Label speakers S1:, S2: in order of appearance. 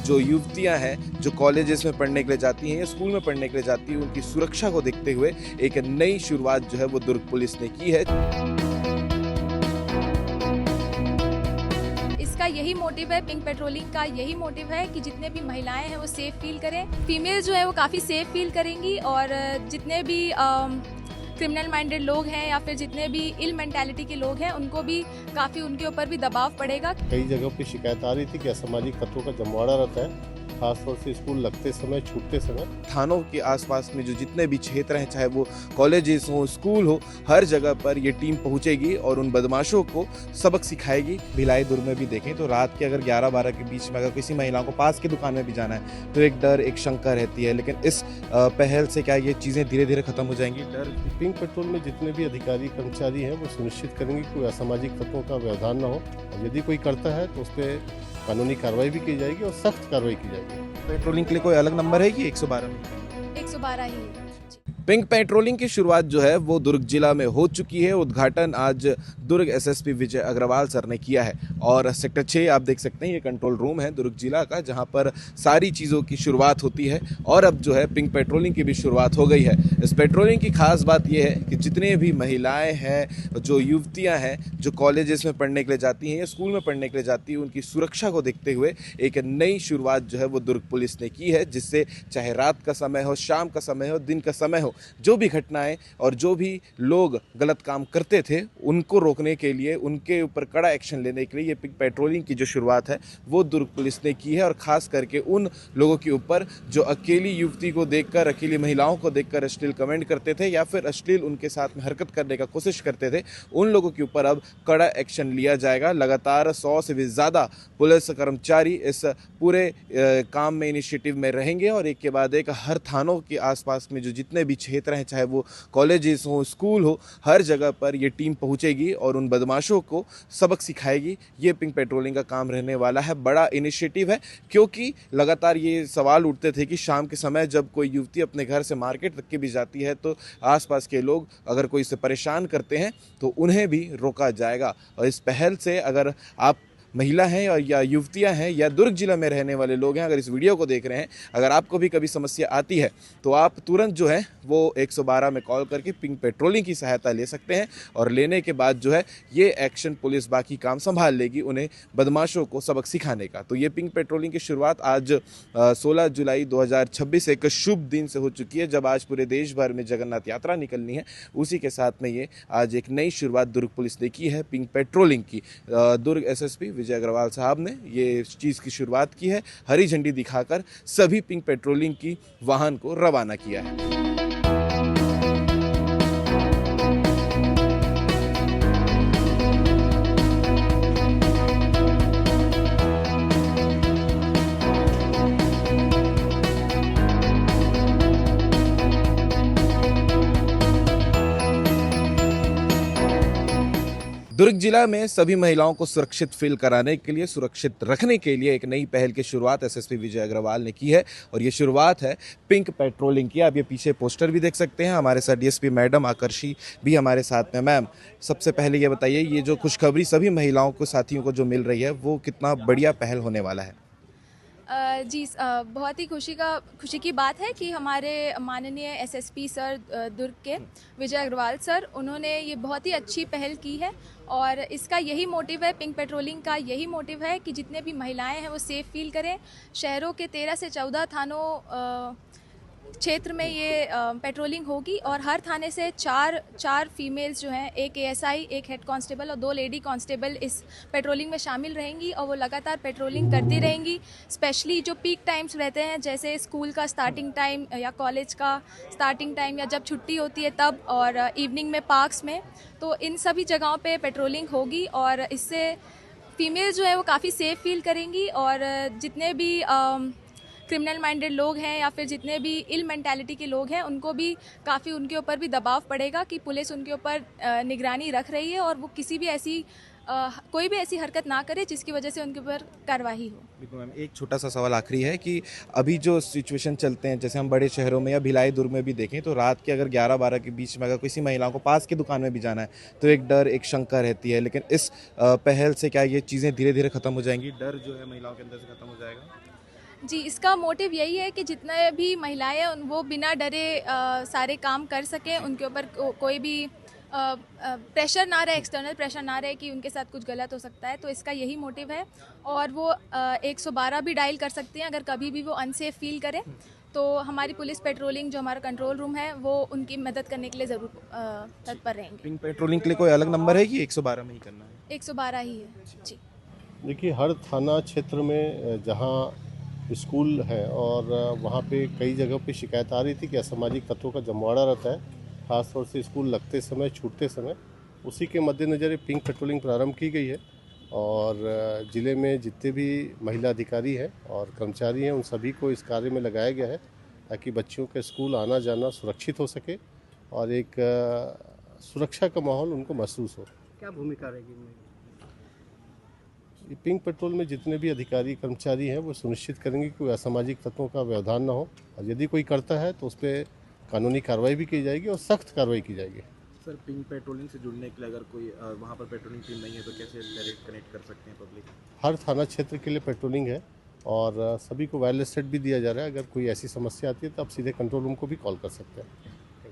S1: जो युवतियां हैं, जो कॉलेजेस में पढ़ने के लिए जाती हैं या स्कूल में पढ़ने के लिए जाती हैं, उनकी सुरक्षा को देखते हुए एक नई शुरुआत जो है वो दुर्ग पुलिस ने की है।
S2: इसका यही मोटिव है, पिंक पेट्रोलिंग का यही मोटिव है कि जितने भी महिलाएं हैं वो सेफ फील करें, फीमेल जो है वो काफ़ी सेफ फील करेंगी और जितने भी क्रिमिनल माइंडेड लोग हैं या फिर जितने भी इल मेंटालिटी के लोग हैं उनको भी काफ़ी उनके ऊपर भी दबाव पड़ेगा।
S3: कई जगहों पे शिकायत आ रही थी कि असामाजिक तत्वों का जमवाड़ा रहता है, खासतौर से स्कूल लगते समय, छूटते समय।
S1: थानों के आसपास में जो जितने भी क्षेत्र हैं, चाहे वो कॉलेजेस हो, स्कूल हो, हर जगह पर ये टीम पहुंचेगी और उन बदमाशों को सबक सिखाएगी। भिलाई दुर्ग में भी देखें तो रात के अगर 11-12 के बीच में अगर किसी महिला को पास की दुकान में भी जाना है तो एक डर, एक शंका रहती है, लेकिन इस पहल से क्या ये चीज़ें धीरे धीरे खत्म हो जाएंगी? डर
S3: पिंक पेट्रोल में जितने भी अधिकारी कर्मचारी हैं वो सुनिश्चित करेंगे कि कोई असामाजिक तत्वों का व्यवधान न हो, और यदि कोई करता है तो उस पर कानूनी कार्रवाई भी की जाएगी और सख्त कार्रवाई की जाएगी।
S1: पेट्रोलिंग के लिए कोई अलग नंबर है कि 112 में?
S2: 112 ही है।
S1: पिंक पेट्रोलिंग की शुरुआत जो है वो दुर्ग जिला में हो चुकी है। उद्घाटन आज दुर्ग एसएसपी विजय अग्रवाल सर ने किया है और सेक्टर 6 आप देख सकते हैं, ये कंट्रोल रूम है दुर्ग जिला का, जहां पर सारी चीज़ों की शुरुआत होती है और अब जो है पिंक पेट्रोलिंग की भी शुरुआत हो गई है। इस पेट्रोलिंग की खास बात यह है कि जितने भी महिलाएं हैं, जो युवतियां हैं, जो कॉलेजेस में पढ़ने के लिए जाती हैं या स्कूल में पढ़ने के लिए जाती हैं, उनकी सुरक्षा को देखते हुए एक नई शुरुआत जो है वो दुर्ग पुलिस ने की है, जिससे चाहे रात का समय हो, शाम का समय हो, दिन का समय हो, जो भी घटनाएं और जो भी लोग गलत काम करते थे उनको रोकने के लिए, उनके ऊपर कड़ा एक्शन लेने के लिए ये पिंक पेट्रोलिंग की जो शुरुआत है वो दुर्ग पुलिस ने की है। और ख़ास करके उन लोगों के ऊपर जो अकेली युवती को देखकर, अकेली महिलाओं को देखकर अश्लील कमेंट करते थे या फिर अश्लील उनके साथ में हरकत करने का कोशिश करते थे, उन लोगों के ऊपर अब कड़ा एक्शन लिया जाएगा। लगातार 100 से भी ज़्यादा पुलिस कर्मचारी इस पूरे काम में, इनिशिएटिव में रहेंगे और एक के बाद एक हर थानों के आसपास में जो जितने भी क्षेत्र हैं, चाहे वो कॉलेजेस हो, स्कूल हो, हर जगह पर ये टीम पहुंचेगी और उन बदमाशों को सबक सिखाएगी। ये पिंक पेट्रोलिंग का काम रहने वाला है। बड़ा इनिशिएटिव है क्योंकि लगातार ये सवाल उठते थे कि शाम के समय जब कोई युवती अपने घर से मार्केट तक के भी जाती है तो आसपास के लोग अगर कोई से परेशान करते हैं तो उन्हें भी रोका जाएगा। और इस पहल से अगर आप महिला हैं और या युवतियां हैं या दुर्ग जिला में रहने वाले लोग हैं, अगर इस वीडियो को देख रहे हैं, अगर आपको भी कभी समस्या आती है तो आप तुरंत जो है वो 112 में कॉल करके पिंक पेट्रोलिंग की सहायता ले सकते हैं और लेने के बाद जो है ये एक्शन पुलिस बाकी काम संभाल लेगी, उन्हें बदमाशों को सबक सिखाने का। तो ये पिंक पेट्रोलिंग की शुरुआत आज 16 जुलाई 2026 एक शुभ दिन से हो चुकी है, जब आज पूरे देश भर में जगन्नाथ यात्रा निकलनी है। उसी के साथ में ये आज एक नई शुरुआत दुर्ग पुलिस ने की है पिंक पेट्रोलिंग की। दुर्ग एसएसपी विजय अग्रवाल साहब ने ये चीज़ की शुरुआत की है, हरी झंडी दिखाकर सभी पिंक पेट्रोलिंग की वाहन को रवाना किया है। दुर्ग जिला में सभी महिलाओं को सुरक्षित फील कराने के लिए, सुरक्षित रखने के लिए एक नई पहल की शुरुआत एसएसपी विजय अग्रवाल ने की है और ये शुरुआत है पिंक पेट्रोलिंग की। आप ये पीछे पोस्टर भी देख सकते हैं। हमारे साथ डीएसपी मैडम आकर्षी भी हमारे साथ में। मैम, सबसे पहले ये बताइए, ये जो खुशखबरी सभी महिलाओं को, साथियों को जो मिल रही है, वो कितना बढ़िया पहल होने वाला है?
S2: जी, बहुत ही खुशी की बात है कि हमारे माननीय एसएसपी सर दुर्ग के विजय अग्रवाल सर, उन्होंने ये बहुत ही अच्छी पहल की है और इसका यही मोटिव है, पिंक पेट्रोलिंग का यही मोटिव है कि जितने भी महिलाएं हैं वो सेफ फील करें। शहरों के 13 से 14 थानों क्षेत्र में ये पेट्रोलिंग होगी और हर थाने से चार फीमेल्स जो हैं, एक एएसआई, एक हेड कांस्टेबल और 2 लेडी कांस्टेबल इस पेट्रोलिंग में शामिल रहेंगी और वो लगातार पेट्रोलिंग करती रहेंगी। स्पेशली जो पीक टाइम्स रहते हैं, जैसे स्कूल का स्टार्टिंग टाइम या कॉलेज का स्टार्टिंग टाइम या जब छुट्टी होती है तब, और इवनिंग में पार्क्स में, तो इन सभी जगहों पे पेट्रोलिंग होगी और इससे फीमेल जो है वो काफ़ी सेफ फील करेंगी और जितने भी क्रिमिनल माइंडेड लोग हैं या फिर जितने भी इल मेंटालिटी के लोग हैं उनको भी काफ़ी उनके ऊपर भी दबाव पड़ेगा कि पुलिस उनके ऊपर निगरानी रख रही है और वो किसी भी ऐसी कोई भी ऐसी हरकत ना करे जिसकी वजह से उनके ऊपर कार्रवाई हो।
S1: बिल्कुल मैम, एक छोटा सा सवाल आखिरी है कि अभी जो सिचुएशन चलते हैं, जैसे हम बड़े शहरों में या भिलाई दुर्ग में भी देखें तो रात के अगर 11-12 के बीच में अगर किसी महिलाओं को पास की दुकान में भी जाना है तो एक डर, एक शंका रहती है, लेकिन इस पहल से क्या ये चीज़ें धीरे धीरे खत्म हो जाएंगी? डर जो है महिलाओं के अंदर से खत्म हो जाएगा?
S2: जी, इसका मोटिव यही है कि जितने भी महिलाएं हैं वो बिना डरे सारे काम कर सकें, उनके ऊपर कोई भी प्रेशर ना रहे, एक्सटर्नल प्रेशर ना रहे कि उनके साथ कुछ गलत हो सकता है। तो इसका यही मोटिव है। और वो 112 भी डायल कर सकते हैं अगर कभी भी वो अनसेफ फील करें। तो हमारी पुलिस पेट्रोलिंग, जो हमारा कंट्रोल रूम है, वो उनकी मदद करने के लिए ज़रूर तत्पर रहेंगे।
S1: पिंक पेट्रोलिंग के लिए कोई अलग नंबर है कि 112 में ही करना है?
S2: 112 ही है जी।
S3: देखिए, हर थाना क्षेत्र में जहाँ स्कूल है और वहाँ पे कई जगह पे शिकायत आ रही थी कि असामाजिक तत्वों का जमवाड़ा रहता है, ख़ासतौर से स्कूल लगते समय, छूटते समय। उसी के मद्देनज़र ये पिंक पेट्रोलिंग प्रारंभ की गई है और ज़िले में जितने भी महिला अधिकारी हैं और कर्मचारी हैं, उन सभी को इस कार्य में लगाया गया है ताकि बच्चियों का स्कूल आना जाना सुरक्षित हो सके और एक सुरक्षा का माहौल उनको महसूस हो।
S4: क्या भूमिका रहेगी?
S3: ये पिंक पेट्रोल में जितने भी अधिकारी कर्मचारी हैं वो सुनिश्चित करेंगे कि कोई असामाजिक तत्वों का व्यवधान ना हो और यदि कोई करता है तो उस पर कानूनी कार्रवाई भी की जाएगी और सख्त कार्रवाई की जाएगी।
S5: सर, पिंक पेट्रोलिंग से जुड़ने के लिए अगर कोई वहाँ पर पेट्रोलिंग टीम नहीं है तो कैसे डायरेक्ट कनेक्ट कर सकते हैं पब्लिक?
S3: हर थाना क्षेत्र के लिए पेट्रोलिंग है और सभी को वायरलेस सेट भी दिया जा रहा है। अगर कोई ऐसी समस्या आती है तो आप सीधे कंट्रोल रूम को भी कॉल कर सकते हैं।